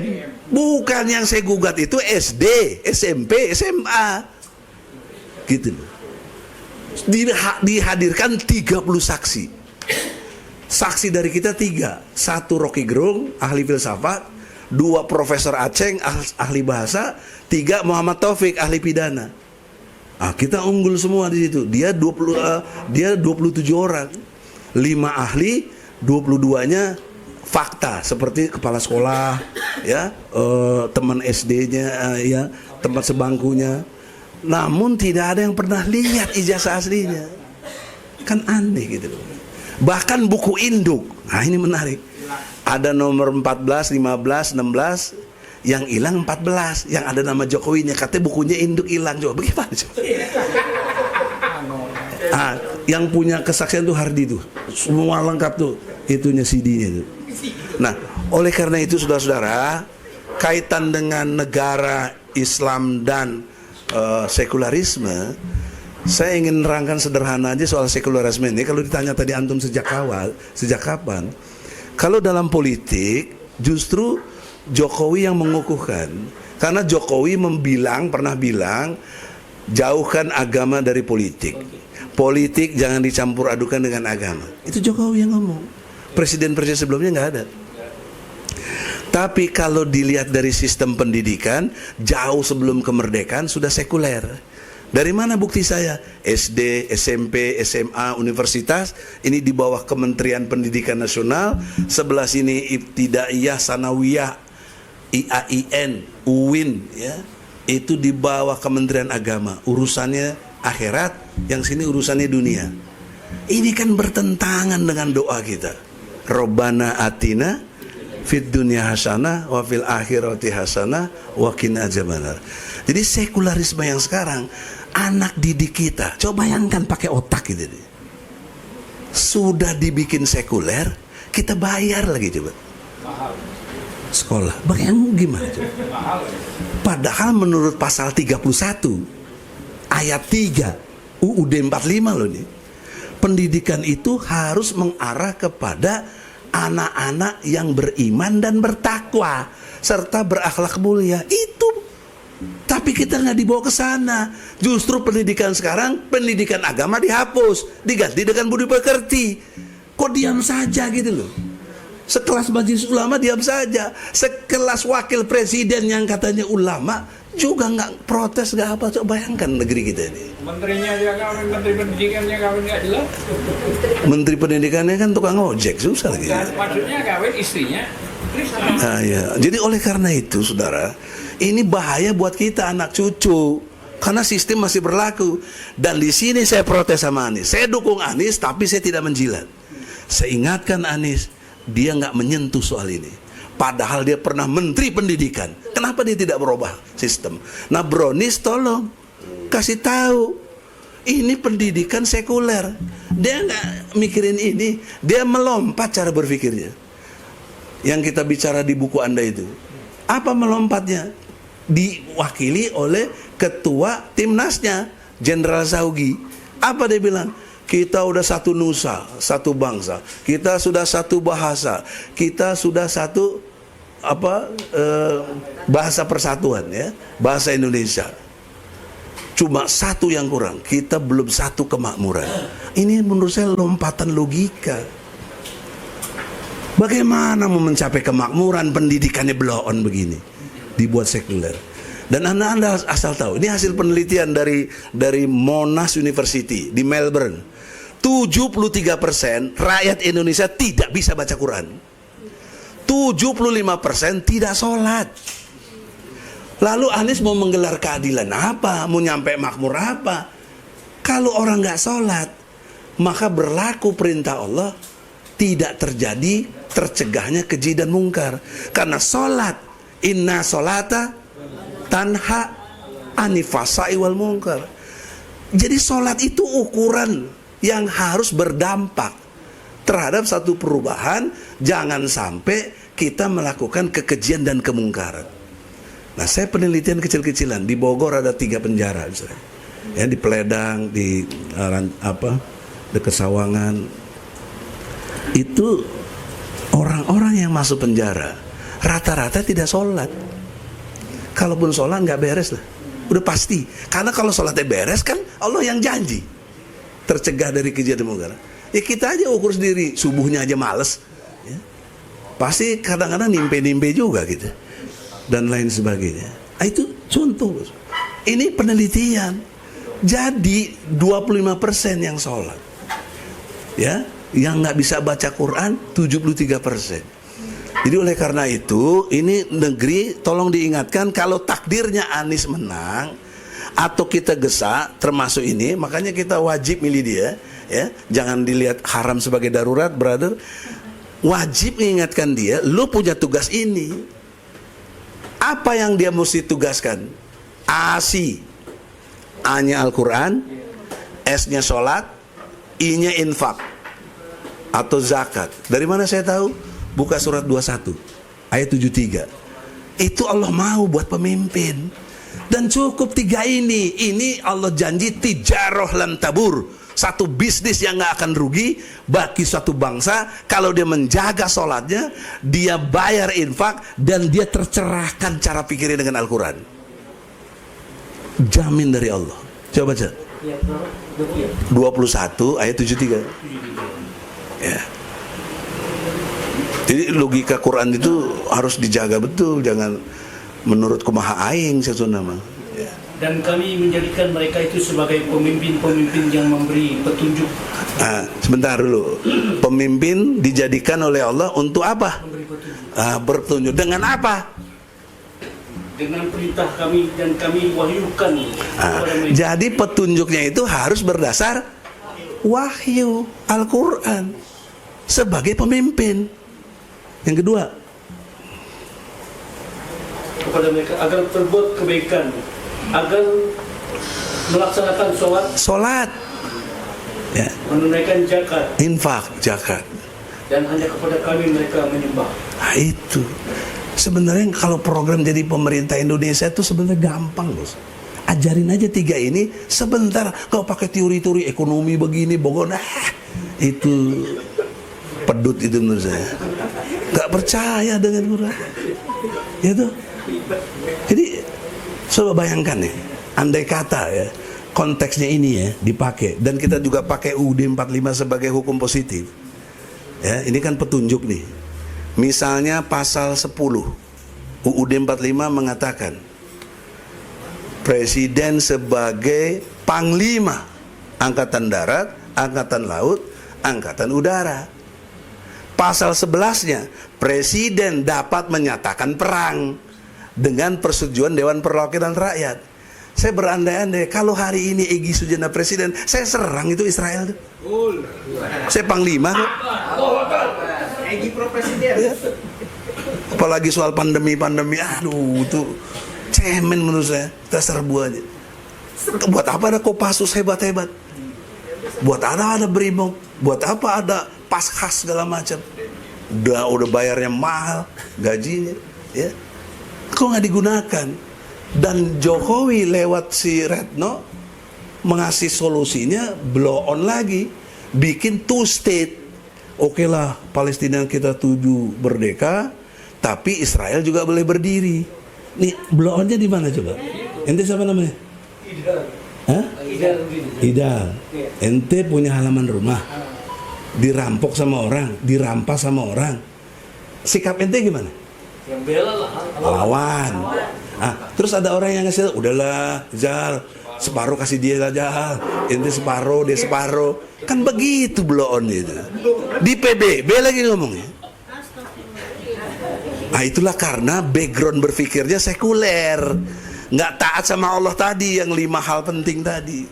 Bukan, yang saya gugat itu SD, SMP, SMA. Gitu loh. Dihadirkan 30 saksi. Saksi dari kita 3. 1 Rocky Gerung, ahli filsafat. 2 Profesor Aceng, ahli bahasa. 3 Muhammad Taufik, ahli pidana. Nah, kita unggul semua di situ. Dia 27 orang. 5 ahli, 22-nya fakta seperti kepala sekolah, ya, teman SD-nya, ya, tempat sebangkunya. Namun tidak ada yang pernah lihat ijazah aslinya. Kan aneh gitu loh. Bahkan buku induk. Nah, ini menarik. Ada nomor 14, 15, 16, yang hilang 14, yang ada nama Jokowinya, katanya bukunya induk hilang. Coba bagaimana coba? Yang punya kesaksian tuh Hardi tuh, semua lengkap tuh, itunya CD-nya tuh. Nah, oleh karena itu saudara-saudara, kaitan dengan negara Islam dan sekularisme, saya ingin nerangkan sederhana aja soal sekularisme ini. Kalau ditanya tadi antum sejak kapan? Kalau dalam politik justru Jokowi yang mengukuhkan. Karena Jokowi pernah bilang, jauhkan agama dari politik. Politik jangan dicampur adukan dengan agama. Itu Jokowi yang ngomong. Presiden-presiden sebelumnya nggak ada. Tapi kalau dilihat dari sistem pendidikan, jauh sebelum kemerdekaan sudah sekuler. Dari mana bukti saya? SD, SMP, SMA, universitas, ini di bawah Kementerian Pendidikan Nasional, sebelah sini Ibtidaiyah, Sanawiyah, IAIN, UIN, ya. Itu di bawah Kementerian Agama. Urusannya akhirat, yang sini urusannya dunia. Ini kan bertentangan dengan doa kita. Robbana atina fid dunya hasanah wa fil akhirati hasanah wa qina adzabannar. Jadi sekularisme yang sekarang, anak didik kita, coba bayangkan pakai otak gitu. Sudah dibikin sekuler, kita bayar lagi coba. Sekolah, bagaimana gimana coba? Padahal menurut pasal 31 ayat 3 UUD 45 loh nih. Pendidikan itu harus mengarah kepada anak-anak yang beriman dan bertakwa serta berakhlak mulia. Itu, tapi kita nggak dibawa ke sana. Justru pendidikan sekarang, pendidikan agama dihapus, diganti dengan budi pekerti. Kok diam saja gitu loh? Sekelas majelis ulama diam saja. Sekelas wakil presiden yang katanya ulama juga nggak protes, nggak apa. Coba bayangkan negeri kita ini. Menterinya dia kawin, menteri pendidikannya kawin nggak jelas. Menteri pendidikannya kan tukang ojek, susah lagi. Maksudnya kawin istrinya Kristen. Nah, ya. Jadi oleh karena itu, saudara, ini bahaya buat kita anak cucu. Karena sistem masih berlaku. Dan di sini saya protes sama Anies. Saya dukung Anies, tapi saya tidak menjilat. Saya ingatkan Anies, dia nggak menyentuh soal ini. Padahal dia pernah menteri pendidikan. Kenapa dia tidak merubah sistem? Nah, Bronis tolong kasih tahu, ini pendidikan sekuler. Dia nggak mikirin ini, dia melompat cara berpikirnya. Yang kita bicara di buku Anda itu, apa melompatnya? Diwakili oleh ketua timnasnya, Jenderal Saugi. Apa dia bilang? Kita udah satu nusa, satu bangsa. Kita sudah satu bahasa. Kita sudah satu bahasa persatuan, ya, bahasa Indonesia. Cuma satu yang kurang, kita belum satu kemakmuran. Ini menurut saya lompatan logika. Bagaimana mau mencapai kemakmuran, pendidikannya blow on begini, dibuat sekuler. Dan anda asal tahu, ini hasil penelitian dari Monash University di Melbourne. 73% rakyat Indonesia tidak bisa baca Quran. 75% tidak sholat. Lalu Anies mau menggelar keadilan apa? Mau nyampe makmur apa? Kalau orang nggak sholat, maka berlaku perintah Allah, tidak terjadi tercegahnya keji dan mungkar. Karena sholat, inna sholata tanha anifasai wal mungkar. Jadi sholat itu ukuran yang harus berdampak terhadap satu perubahan, jangan sampai kita melakukan kekejian dan kemungkaran. Nah, saya penelitian kecil-kecilan di Bogor ada 3 penjara misalnya. Ya, di Peledang, di dekat Sawangan. Itu orang-orang yang masuk penjara rata-rata tidak sholat. Kalaupun sholat nggak beres lah, udah pasti. Karena kalau sholatnya beres kan Allah yang janji tercegah dari kejadian kemungkaran. Ya kita aja ukur sendiri, subuhnya aja males, ya. Pasti kadang-kadang nimpe-nimpe juga gitu, dan lain sebagainya. Nah, itu contoh. Ini penelitian. Jadi 25% yang sholat, ya, yang nggak bisa baca Quran 73%. Jadi oleh karena itu, ini negeri tolong diingatkan, kalau takdirnya Anies menang atau kita gesa, termasuk ini, makanya kita wajib milih dia, ya. Jangan dilihat haram sebagai darurat, brother. Wajib mengingatkan dia, lu punya tugas ini. Apa yang dia mesti tugaskan? ASI, A-nya Al-Quran, S-nya sholat, I-nya infak atau zakat. Dari mana saya tahu? Buka surat 21 ayat 73. Itu Allah mau buat pemimpin. Dan cukup 3 ini. Ini Allah janji tijaroh lan tabur, satu bisnis yang gak akan rugi bagi suatu bangsa kalau dia menjaga sholatnya, dia bayar infak, dan dia tercerahkan cara pikirnya dengan Al-Quran. Jamin dari Allah. Coba baca 21 ayat 73. Ya. Jadi logika Quran itu harus dijaga betul, jangan menurut kumaha aing sesunama. Ya. Dan kami menjadikan mereka itu sebagai pemimpin-pemimpin yang memberi petunjuk. Nah, sebentar dulu. Pemimpin dijadikan oleh Allah untuk apa? Memberi petunjuk. Berpetunjuk dengan apa? Dengan perintah kami, dan kami wahyukan kepada mereka. Jadi petunjuknya itu harus berdasar wahyu Al-Quran sebagai pemimpin. Yang kedua, kepada mereka agar berbuat kebaikan, agar melaksanakan sholat, ya, menunaikan zakat, infak, zakat, dan hanya kepada kami mereka menyembah. Nah, itu sebenarnya kalau program jadi pemerintah Indonesia itu sebenarnya gampang, bos. Ajarin aja 3 ini sebentar. Kau pakai teori-teori ekonomi begini, Bogor, itu pedut itu menurut saya. Gak percaya dengan Quran, itu. Jadi coba bayangkan nih, andai kata ya konteksnya ini ya dipakai, dan kita juga pakai UUD 45 sebagai hukum positif. Ya, ini kan petunjuk nih. Misalnya pasal 10 UUD 45 mengatakan Presiden sebagai Panglima Angkatan Darat, Angkatan Laut, Angkatan Udara. Pasal 11-nya, Presiden dapat menyatakan perang dengan persetujuan Dewan Perwakilan Rakyat. Saya berandai-andai kalau hari ini Egy Sujana Presiden, saya serang itu Israel tuh. Saya Panglima kok. Egy Pro Presiden. Ya. Apalagi soal pandemi, aduh itu cemen menurut saya. Kita serbu aja. Buat apa ada Kopassus hebat-hebat? Buat apa ada Brimob? Buat apa ada Paskas segala macam? Udah bayarnya mahal gajinya, ya. Kok nggak digunakan? Dan Jokowi lewat si Retno mengasih solusinya, blow on lagi, bikin 2 state. Oke lah, Palestina kita tuju merdeka, tapi Israel juga boleh berdiri. Nih, blow onnya di mana coba? Ente siapa namanya? Hah? Idal. Ente punya halaman rumah, dirampok sama orang, dirampas sama orang. Sikap ente gimana? Yang bela lah. Lawan. Terus ada orang yang ngasih, udahlah, Zal, separuh kasih dia lah, Zal. Ente separuh, dia separuh. Kan begitu blow on itu. Di PBB lagi ngomongnya. Nah, itulah karena background berpikirnya sekuler, nggak taat sama Allah tadi, yang 5 hal penting tadi.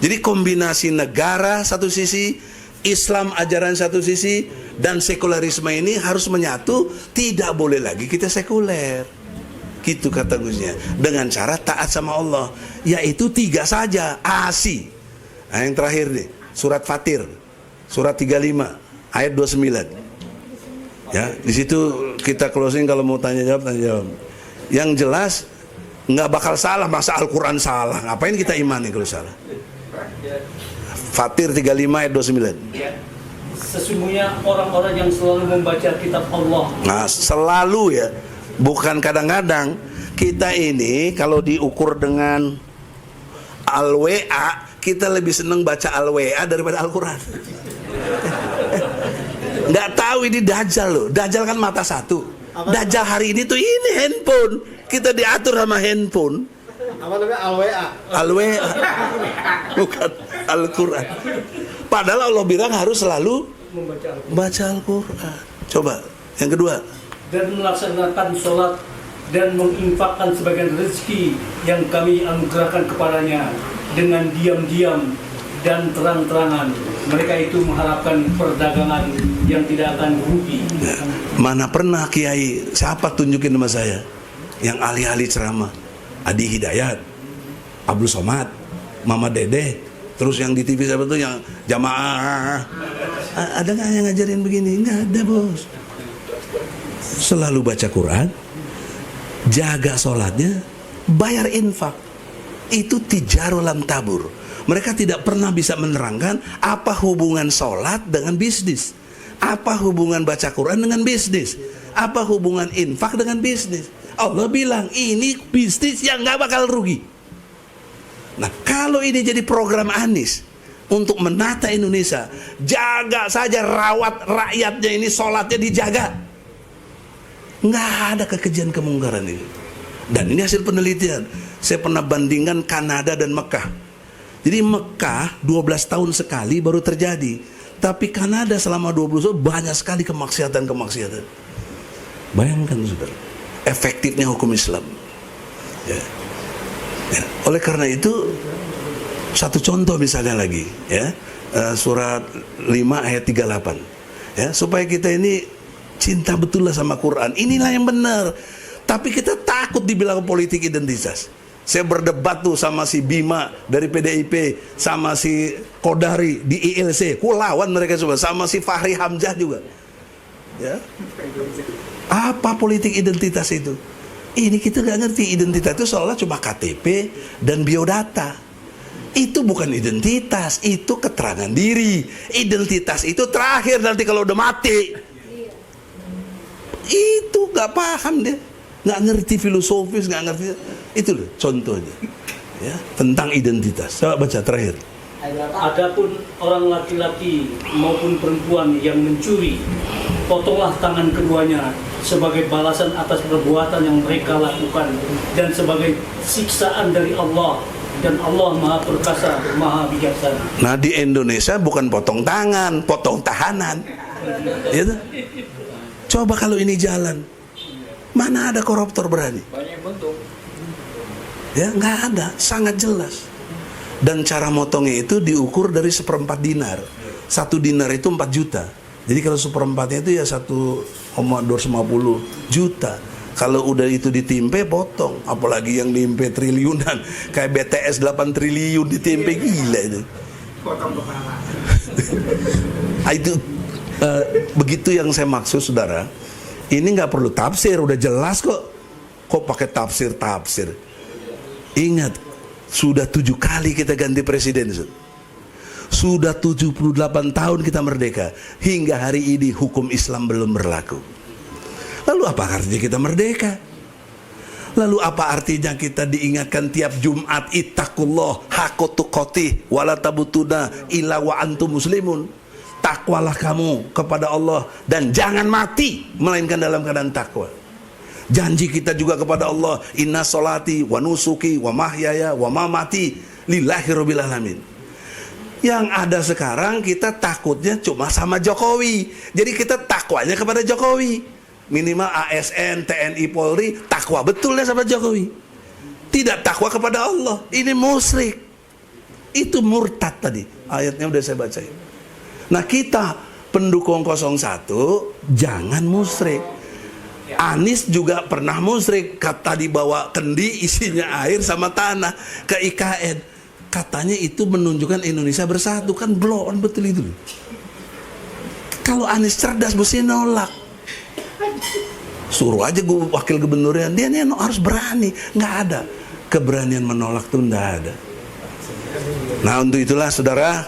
Jadi kombinasi negara satu sisi, Islam ajaran satu sisi, dan sekularisme ini harus menyatu. Tidak boleh lagi kita sekuler, gitu kata Gusnya, dengan cara taat sama Allah. Yaitu 3 saja, ASI. Nah, yang terakhir nih, surat Fatir, surat 35 ayat 29. Ya, di situ kita closing, kalau mau tanya jawab. Yang jelas nggak bakal salah, masa Al-Quran salah? Ngapain kita imani kalau salah? Fatir 35 ayat 29. Sesungguhnya orang-orang yang selalu membaca kitab Allah. Nah, selalu ya, bukan kadang-kadang. Kita ini kalau diukur dengan Al-WA, kita lebih seneng baca Al-WA daripada Al-Quran. Nggak tahu ini Dajjal loh. Dajjal kan mata satu. Dajjal hari ini tuh ini handphone. Kita diatur sama handphone. Apa namanya? Al-WA. Al-WA, bukan Al-Quran. Padahal Allah bilang harus selalu baca Al-Quran. Coba yang kedua. Dan melaksanakan sholat dan menginfakkan sebagian rezeki yang kami anugerahkan kepadanya dengan diam-diam dan terang-terangan. Mereka itu mengharapkan perdagangan yang tidak akan rugi. Ya, mana pernah Kiai, siapa tunjukin sama saya yang ahli-ahli ceramah? Adi Hidayat, Abdul Somad, Mama Dede, terus yang di TV siapa tuh yang jamaah. Ada nggak yang ngajarin begini? Nggak ada, bos. Selalu baca Quran, jaga sholatnya, bayar infak. Itu tijarul lam tabur. Mereka tidak pernah bisa menerangkan apa hubungan sholat dengan bisnis, apa hubungan baca Quran dengan bisnis, apa hubungan infak dengan bisnis. Allah bilang ini bisnis yang nggak bakal rugi. Nah, kalau ini jadi program Anies untuk menata Indonesia, jaga saja, rawat rakyatnya ini, sholatnya dijaga, nggak ada kekejian kemungkaran ini. Dan ini hasil penelitian. Saya pernah bandingkan Kanada dan Mekah. Jadi Mekah 12 tahun sekali baru terjadi, tapi Kanada selama 20 tahun banyak sekali kemaksiatan. Bayangkan saudara, efektifnya hukum Islam. Ya. Ya. Oleh karena itu, satu contoh misalnya lagi, ya, surat 5 ayat 38, ya, supaya kita ini cinta betul lah sama Quran. Inilah yang benar. Tapi kita takut dibilang politik identitas. Saya berdebat tuh sama si Bima dari PDIP, sama si Kodari di ILC, ku lawan mereka semua, sama si Fahri Hamzah juga. Ya. Apa politik identitas itu? Ini kita nggak ngerti. Identitas itu seolah cuma KTP dan biodata. Itu bukan identitas, itu keterangan diri. Identitas itu terakhir nanti kalau udah mati. Itu nggak paham deh, nggak ngerti filosofis, nggak ngerti. Itu loh contohnya, ya, tentang identitas. Coba baca terakhir. Adapun orang laki-laki maupun perempuan yang mencuri, potonglah tangan keduanya sebagai balasan atas perbuatan yang mereka lakukan dan sebagai siksaan dari Allah, dan Allah Maha Perkasa, Maha Bijaksana. Nah, di Indonesia bukan potong tangan, potong tahanan. Gitu. Coba kalau ini jalan, mana ada koruptor berani? Ya, nggak ada, sangat jelas. Dan cara motongnya itu diukur dari 1/4 dinar. 1 dinar itu 4 juta. Jadi kalau 1/4-nya itu ya 1,250 juta. Kalau udah itu ditimpe, potong. Apalagi yang dimpe triliunan, kayak BTS 8 triliun ditimpe, gila itu. Potong kepala. Itu begitu yang saya maksud, saudara. Ini nggak perlu tafsir, udah jelas kok. Kok pakai tafsir? Ingat, sudah 7 kali kita ganti presiden. Sudah 78 tahun kita merdeka. Hingga hari ini hukum Islam belum berlaku. Lalu apa artinya kita merdeka? Lalu apa artinya kita diingatkan tiap Jumat, ittaqullah haqqa tuqatih wala tabutuna illa wa antum muslimun. Takwalah kamu kepada Allah dan jangan mati melainkan dalam keadaan takwa. Janji kita juga kepada Allah, inna solati wa nusuki wa mahyaya wa mamati lillahi rabbil alamin. Yang ada sekarang kita takutnya cuma sama Jokowi. Jadi kita takwanya kepada Jokowi. Minimal ASN, TNI, Polri takwa betulnya sama Jokowi. Tidak takwa kepada Allah. Ini musyrik. Itu murtad tadi. Ayatnya udah saya bacain. Nah, kita pendukung 01 jangan musyrik. Anies juga pernah musyrik, kata dibawa kendi isinya air sama tanah ke IKN. Katanya itu menunjukkan Indonesia bersatu, kan blow on betul itu. Kalau Anies cerdas mesti nolak. Suruh aja gue wakil gubernurnya, dia nih harus berani. Nggak ada keberanian menolak tuh, nggak ada. Nah untuk itulah saudara,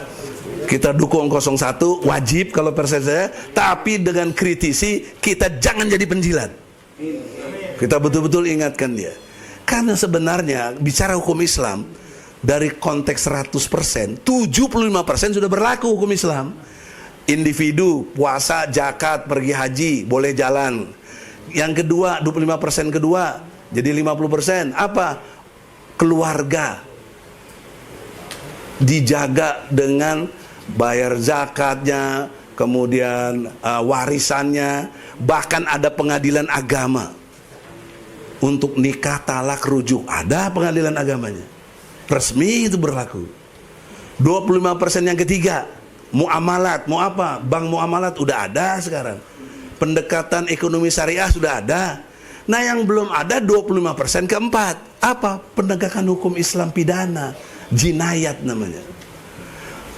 kita dukung 01 wajib kalau persen saya, tapi dengan kritisi, kita jangan jadi penjilat. Kita betul-betul ingatkan dia. Karena sebenarnya bicara hukum Islam, dari konteks 100%, 75% sudah berlaku hukum Islam. Individu, puasa, zakat, pergi haji, boleh jalan. Yang kedua, 25% kedua, jadi 50%. Apa? Keluarga dijaga dengan bayar zakatnya, kemudian warisannya, bahkan ada pengadilan agama untuk nikah, talak, rujuk, ada pengadilan agamanya, resmi itu berlaku. 25% yang ketiga, muamalat, mau apa? Bank muamalat udah ada sekarang. Pendekatan ekonomi syariah sudah ada. Nah yang belum ada 25% keempat, apa? Penegakan hukum Islam pidana, jinayat namanya.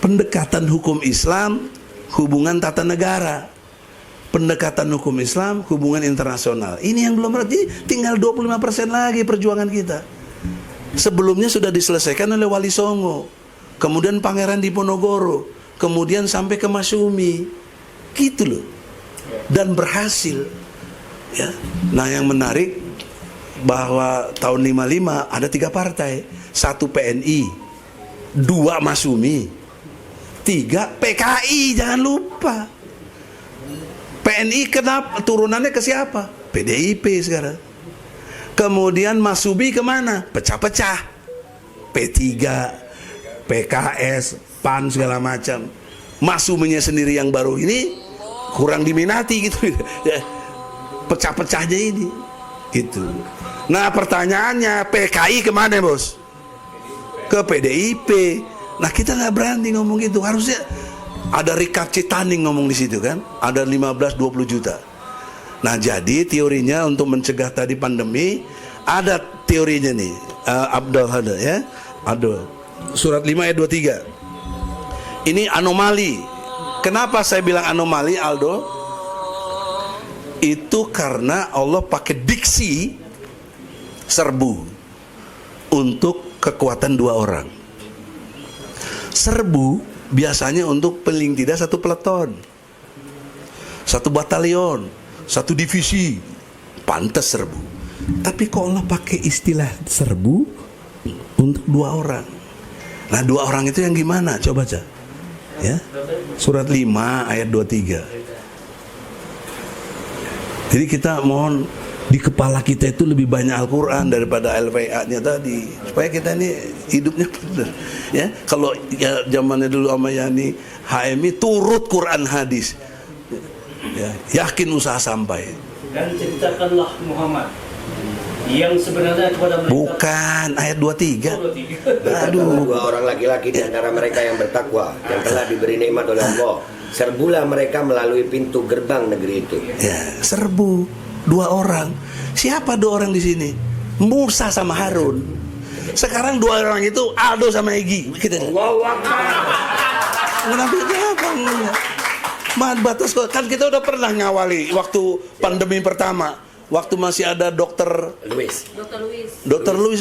Pendekatan hukum Islam, hubungan tata negara. Pendekatan hukum Islam, hubungan internasional. Ini yang belum berarti, tinggal 25% lagi perjuangan kita. Sebelumnya sudah diselesaikan oleh Wali Songo, kemudian Pangeran Diponegoro, kemudian sampai ke Masyumi, gitu loh. Dan berhasil. Ya. Nah yang menarik bahwa tahun 55 ada 3 partai, 1 PNI, 2 Masyumi, 3 PKI, jangan lupa. PNI kenapa turunannya ke siapa? PDIP sekarang. Kemudian Masyumi kemana? Pecah-pecah. P3, PKS, PAN segala macam. Masyuminya sendiri yang baru ini kurang diminati gitu. Pecah-pecahnya ini gitu. Nah pertanyaannya, PKI kemana bos? Ke PDIP. Nah kita nggak berani ngomong gitu. Harusnya ada Richard Citaning ngomong di situ kan, ada 15-20 juta. Nah jadi teorinya untuk mencegah tadi pandemi, ada teorinya nih, Abdul ada ya, ada surat 5 ayat 23. Ini anomali. Kenapa saya bilang anomali, Aldo? Itu karena Allah pakai diksi serbu untuk kekuatan 2 orang. Serbu biasanya untuk paling tidak 1 peleton, 1 batalion, 1 divisi, pantas serbu. Tapi kok Allah pakai istilah serbu untuk 2 orang. Nah 2 orang itu yang gimana? Coba baca ya, surat 5 ayat 23. Jadi kita mohon di kepala kita itu lebih banyak Al-Quran daripada LPA-nya tadi, supaya kita ini hidupnya benar. Ya, kalau ya, zamannya dulu sama Yani HMI turut Quran hadis, ya, yakin usaha sampai. Dan ceritakanlah Muhammad yang sebenarnya kepada mereka. Bukan ayat 23. Aduh, 2 orang laki-laki di antara mereka yang bertakwa, yang telah diberi nikmat oleh Allah. Serbulah mereka melalui pintu gerbang negeri itu. Ya, serbu 2 orang. Siapa 2 orang di sini? Musa sama Harun. Sekarang 2 orang itu Aldo sama Egi. Kita kenapa apa? Man batas kan kita udah pernah ngawali waktu pandemi pertama. Waktu masih ada Dokter Luis,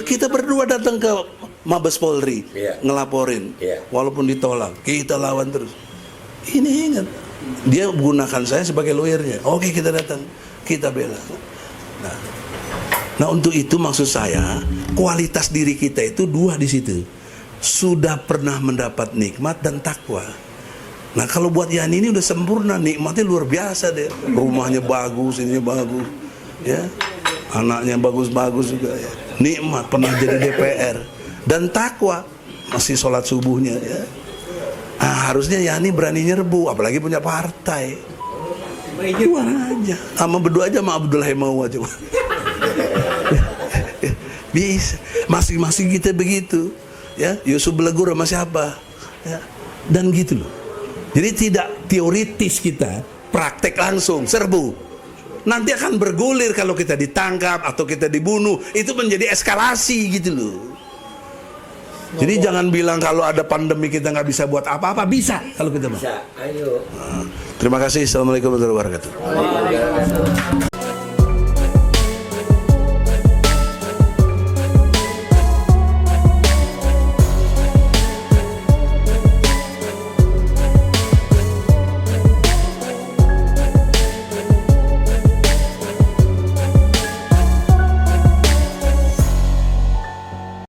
kita berdua datang ke Mabes Polri, ngelaporin, walaupun ditolak, kita lawan terus. Ini ingat, dia gunakan saya sebagai lawyernya. Oke, kita datang, kita bela. Nah untuk itu maksud saya, kualitas diri kita itu 2 di situ. Sudah pernah mendapat nikmat dan takwa. Nah kalau buat Yani ini udah sempurna, nikmatnya luar biasa deh. Rumahnya bagus, ininya bagus, ya, anaknya bagus-bagus juga, ya. Nikmat, pernah jadi DPR dan takwa, masih sholat subuhnya, ya. Nah, harusnya Yani berani nyerbu, apalagi punya partai. Dua aja, sama berdua aja sama Abdul Hemau aja. Bisa, masing-masing kita begitu, ya. Yusuf Belegur sama siapa, ya. Dan gitu loh. Jadi tidak teoritis kita, praktek langsung, serbu. Nanti akan bergulir kalau kita ditangkap atau kita dibunuh, itu menjadi eskalasi gitu loh. Jadi jangan bilang kalau ada pandemi kita nggak bisa buat apa-apa. Bisa kalau kita mau. Bisa, ayo. Terima kasih. Assalamualaikum warahmatullahi wabarakatuh. Waalaikumsalam.